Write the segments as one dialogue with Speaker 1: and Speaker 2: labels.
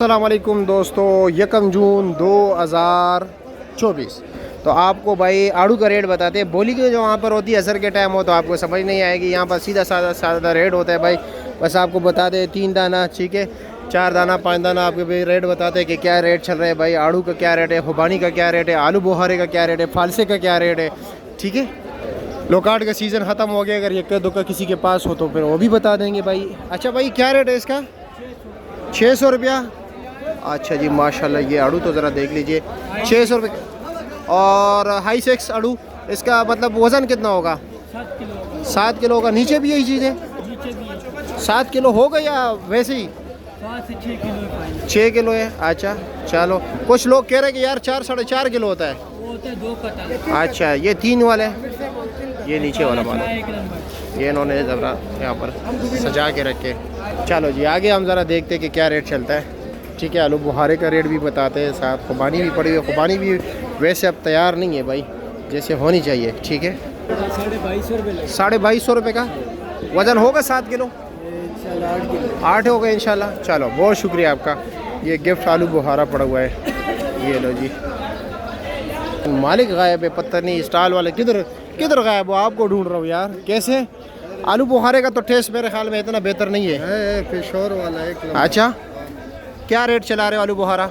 Speaker 1: अस्सलाम वालेकुम दोस्तों, 1 जून 2024। तो आपको भाई आड़ू का रेट बताते हैं। बोली की जो वहाँ पर होती है असर के टाइम हो तो आपको समझ नहीं आएगी। यहाँ पर सीधा साधा साधा रेट होता है भाई। बस आपको बता दें 3 दाना, ठीक है, 4 दाना, 5 दाना आपके भाई रेट बताते हैं कि क्या रेट चल रहा है भाई। आड़ू का क्या रेट है, खुबानी का क्या रेट है, आलू बुखारे का क्या रेट है, फालसे का क्या रेट है, ठीक है। लोकाट का सीज़न ख़त्म हो गया, अगर यक्का दुक्का किसी के पास हो तो फिर वो भी बता देंगे भाई। अच्छा भाई, क्या रेट है इसका? 600 रुपया। अच्छा जी, माशाल्लाह। ये आड़ू तो ज़रा देख लीजिए, 600 रुपये। और हाई सेक्स आड़ू, इसका मतलब वज़न कितना होगा? 7 किलो होगा। नीचे भी यही चीज़ है? 7 किलो होगा या वैसे ही? 6 किलो है। अच्छा चलो, कुछ लोग कह रहे हैं कि यार 4 साढ़े 4 किलो होता है। अच्छा, ये 3 वाले, ये नीचे वाला माल, ये इन्होंने ज़रा यहाँ पर सजा के रखे। चलो जी, आगे हम ज़रा देखते हैं कि क्या रेट चलता है, ठीक है। आलू बुखारे का रेट भी बताते हैं, साथ खुबानी भी पड़ी हुई है। खुबानी भी वैसे अब तैयार नहीं है भाई, जैसे होनी चाहिए, ठीक है। 2250 रुपये का वज़न होगा। 7 किलो 8 होगा इंशाल्लाह। चलो, बहुत शुक्रिया आपका। ये गिफ्ट आलू बुखारा पड़ा हुआ है, ये लो जी। मालिक गायब है, पता नहीं स्टॉल वाले किधर किधर गायब हो। आपको ढूंढ रहा हूँ यार। कैसे? आलू बुखारे का तो टेस्ट मेरे ख्याल में इतना बेहतर नहीं है।
Speaker 2: पेशोर वाला एक।
Speaker 1: अच्छा, क्या रेट चला रहे हो आलू बुखारा?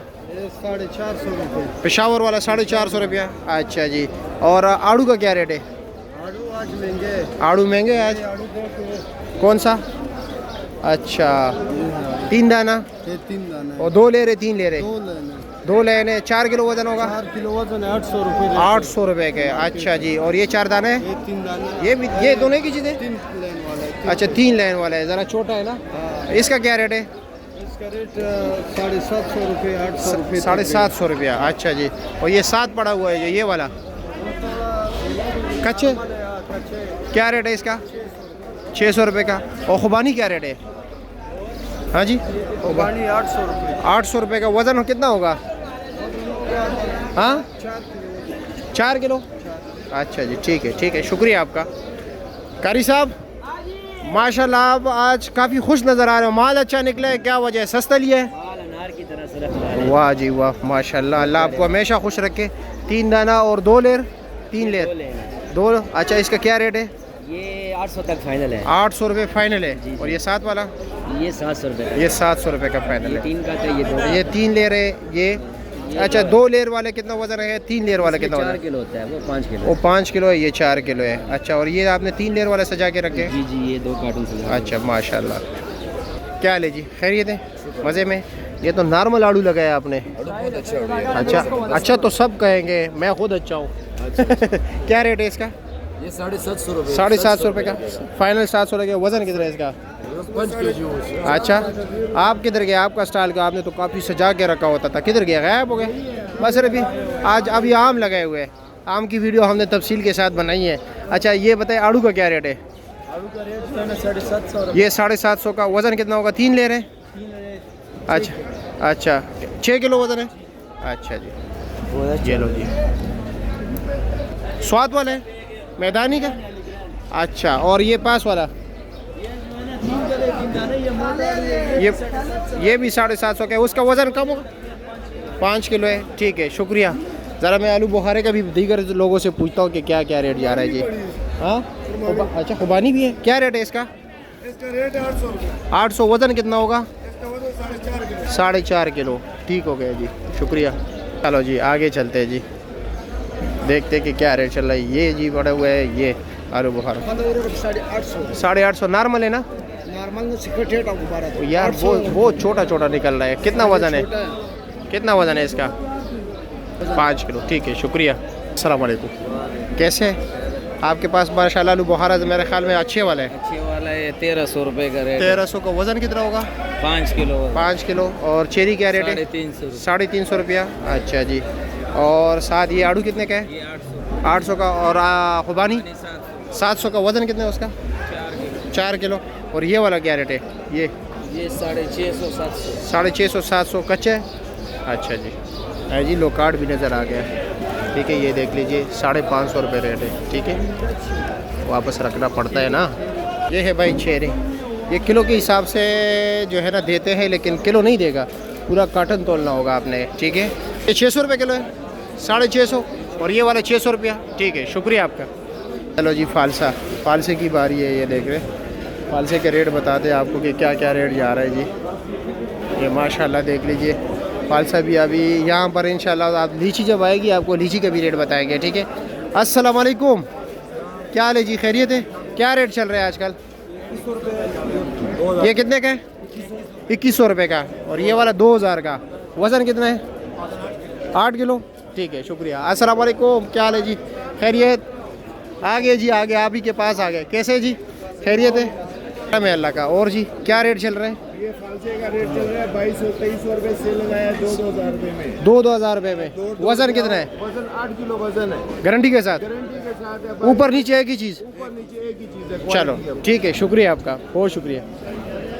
Speaker 2: 450 रुपये।
Speaker 1: पेशावर वाला 450 रुपया। अच्छा जी। और आड़ू का क्या रेट है?
Speaker 2: आड़ू आज महंगे।
Speaker 1: आड़ू महंगे हैं आज।
Speaker 2: आड़ू
Speaker 1: कौन सा? अच्छा, 3 दाना
Speaker 2: 3 दाना
Speaker 1: और 2 ले रहे, 3 ले रहे?
Speaker 2: 2 लेने।
Speaker 1: 2 लेने। 4 किलो वजन होगा?
Speaker 2: 4 किलो वजन 800 रुपये।
Speaker 1: 800 रुपये के। अच्छा जी। और ये 4 दाने?
Speaker 2: ये 3 दाना।
Speaker 1: ये भी, ये दोनों की चीज़ें?
Speaker 2: 3 लेन वाला है।
Speaker 1: अच्छा, 3 लेन वाला है, ज़रा छोटा है ना।
Speaker 2: हाँ।
Speaker 1: इसका क्या रेट है?
Speaker 2: इसका रेट 750 रुपये, 800 रुपये।
Speaker 1: 750 रुपया। अच्छा जी। और ये 7 पड़ा हुआ है, ये वाला कच्चे, क्या रेट है इसका? 600 रुपये का। और खुबानी क्या रेट है? हाँ जी,
Speaker 2: खुबानी 800 रुपये।
Speaker 1: 800 रुपये का। वज़न कितना होगा? हाँ, 4 किलो। अच्छा जी, ठीक है, ठीक है, शुक्रिया आपका। कारी साहब, माशाल्लाह आप आज काफ़ी खुश नज़र आ रहे हो। माल अच्छा निकला है, क्या वजह है? सस्ता लिया है? वाह जी वाह, माशाल्लाह। अल्लाह आपको हमेशा खुश रखे। 3 दाना और 2 लेर, 3 लेर 2। अच्छा, इसका क्या रेट है?
Speaker 3: ये 800 तक फाइनल है।
Speaker 1: 800 रुपये फाइनल है। और ये 7 वाला?
Speaker 3: ये 700 रुपये।
Speaker 1: ये 700 रुपये का फाइनल है।
Speaker 3: 3 का तो ये 2।
Speaker 1: ये 3 लेर है ये। अच्छा, 2 लेर वाले कितना वजन है? 3 लेर वाला कितना
Speaker 3: 4
Speaker 1: वजन?
Speaker 3: किलो होता है, वो 5 किलो।
Speaker 1: वो 5 किलो है, ये 4 किलो है। अच्छा, और ये आपने 3 लेर वाला सजा के रखे?
Speaker 3: जी जी, ये 2 कार्टून से।
Speaker 1: अच्छा, माशाल्लाह। क्या ले जी, खैरियत है? मज़े में? ये तो नॉर्मल आड़ू लगाया आपने। अच्छा अच्छा, तो सब कहेंगे, मैं खुद अच्छा हूँ। क्या रेट है इसका?
Speaker 2: ये 750 रुपये।
Speaker 1: 750 रुपये का फाइनल। 700 रुपये। वज़न कितना है इसका?
Speaker 2: 5 kg।
Speaker 1: अच्छा, आप किधर गए? आपका स्टाइल का आपने तो काफ़ी सजा के रखा होता था, किधर गया? गायब हो गए? बस अभी आज अभी आम लगाए हुए हैं। आम की वीडियो हमने तफसील के साथ बनाई है। अच्छा, ये बताए आड़ू का क्या रेट है?
Speaker 2: आड़ू का रेट 750 रुपये।
Speaker 1: ये 750 का। वज़न कितना होगा? 3 ले रहे हैं? अच्छा अच्छा, 6 किलो वज़न है। अच्छा जी, ये लो जी। स्वाद वाला है, मैदानी का? अच्छा, और ये पास वाला? ये भी 750 का है। उसका वज़न कम होगा? 5 किलो है। ठीक है, शुक्रिया। ज़रा मैं आलू बुखारे का भी दीगर लोगों से पूछता हूँ कि क्या क्या रेट जा रहा है जी। हाँ, अच्छा, खुबानी भी है। क्या रेट है इसका?
Speaker 2: इसका रेट 800 रुपये।
Speaker 1: 800। वज़न कितना होगा?
Speaker 2: इसका वजन 4.5 किलो।
Speaker 1: 4.5 किलो। ठीक हो गया जी, शुक्रिया। चलो जी, आगे चलते हैं जी, देखते हैं कि क्या रेट चल रहा है। ये जी पड़े हुए है, ये आलू बुखारा
Speaker 2: 850।
Speaker 1: 850 नॉर्मल है ना
Speaker 2: नॉर्मल सिक्रेट रेट आपको 12
Speaker 1: यार? वो छोटा छोटा निकल रहा है। कितना वज़न है? कितना वज़न है इसका? 5 किलो। ठीक है, शुक्रिया। अस्सलाम वालेकुम। कैसे है आपके पास? माशाल्लाह आलू बुखारा मेरे ख्याल में अच्छे वाला है।
Speaker 3: अच्छे वाला है 1300 रुपये का रेट।
Speaker 1: 1300 का। वज़न कितना होगा?
Speaker 3: 5 किलो।
Speaker 1: 5 किलो। और चेरी क्या रेट है?
Speaker 3: 350।
Speaker 1: 350 रुपया। अच्छा जी। और साथ ये आड़ू कितने का है?
Speaker 3: ये
Speaker 1: 800 का। और खुबानी 700 का। वज़न कितना है उसका? 4 किलो। और ये वाला क्या रेट है? ये
Speaker 3: 650 700।
Speaker 1: 650 700 कच्चे है। अच्छा जी, है जी। लोकाट भी नज़र आ गया, ठीक है। ये देख लीजिए, 550 रुपये रेट है, ठीक है। वापस रखना पड़ता है ना। ये है भाई चेरी, ये किलो के हिसाब से जो है ना देते हैं, लेकिन किलो नहीं देगा, पूरा काटन तोलना होगा आपने, ठीक है। ये 600 रुपये किलो है, 650 और ये वाला 600 रुपया, ठीक है, शुक्रिया आपका। चलो जी, फालसा, फालसे की बारी है। ये देख रहे, फालसे के रेट बताते हैं आपको कि क्या क्या रेट जा रहा है जी। ये माशाल्लाह देख लीजिए, फालसा भी अभी यहाँ पर इंशाल्लाह। आप लीची जब आएगी आपको लीची का भी रेट बताएंगे, ठीक है। अस्सलाम वालेकुम, क्या हाल है जी, खैरियत है? क्या रेट चल रहा है आजकल? ये कितने का है? 2100 रुपये का। और ये वाला 2000 का। वज़न कितना है? 8 किलो, ठीक है, शुक्रिया। अस्सलाम वालेकुम, क्या हाल है जी, खैरियत? आ गए जी, आ गए, आप ही के पास आ गए। कैसे जी, खैरियत है? मैं अल्लाह का। और जी क्या रेट चल रहा है?
Speaker 2: ये फालसे का रेट चल रहा है 2200-2300 रुपये से लगाया 2,000 रुपये में।
Speaker 1: 2,000 रुपये में। वज़न कितना है?
Speaker 2: वजन 8 किलो वजन है,
Speaker 1: गारंटी के साथ?
Speaker 2: गारंटी के साथ है।
Speaker 1: ऊपर नीचे एक ही चीज़?
Speaker 2: ऊपर नीचे एक ही चीज़ है।
Speaker 1: चलो ठीक है, शुक्रिया आपका, बहुत शुक्रिया।